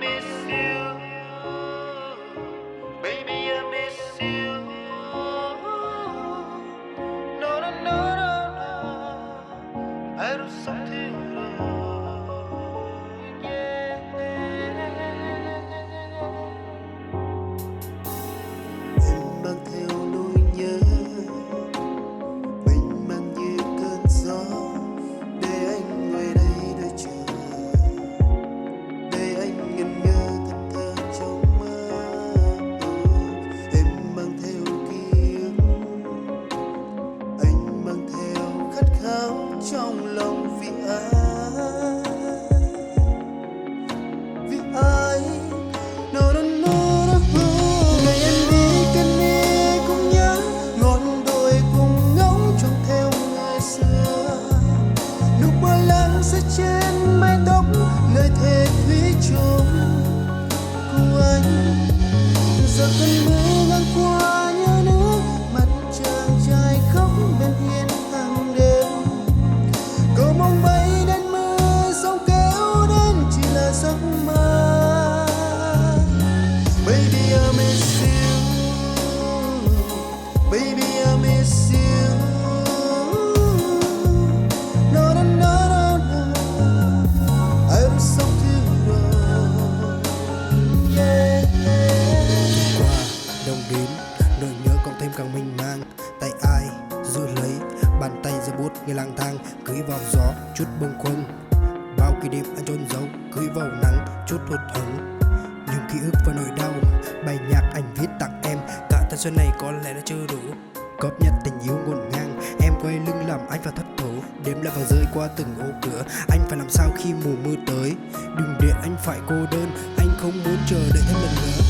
miss you. Baby, I miss you. No, no, no, no, no. I do something wrong. Yeah. Em mang theo nỗi nhớ, mình mang như cơn gió, để anh ngồi đây đợi chờ, để anh ngẩn ngơ thật thơ trong mơ. Em mang theo ký ức, anh mang theo khát khao trong lòng vì ai, vì ai. No, no, no, no. Ngày em đi cơn mê cũng nhớ, ngọn đồi cùng ngóng trông theo người xưa. Nụ bờ lắng sẽ trên mái tóc, lời thề thủy chung cùng anh. Giờ cơn mưa ngang qua nhớ nước, mặt chàng trai khóc bên hiên hàng đêm. Cầu mong bay đến mưa sóng kéo đến chỉ là giấc mơ. Baby, I miss you. Baby, I miss you. No, no, no, no, no. I do something wrong. Yeah. Qua đông đến, nỗi nhớ cộng thêm càng mênh mang. Tay ai giữ lấy, bàn tay giơ bút như lang thang, cưỡi vào gió chút bâng khuâng. Bao kỷ niệm anh chôn giấu, cưỡi vào nắng chút hụt hẫng. Những ký ức và nỗi đau, bài nhạc anh viết tặng em. Cả thanh xuân này có lẽ đã chưa đủ góp nhặt tình yêu ngổn ngang. Em quay lưng làm anh phải thất thố, đêm lại vàng rơi qua từng ô cửa. Anh phải làm sao khi mùa mưa tới, đừng để anh phải cô đơn. Anh không muốn chờ đợi thêm lần nữa.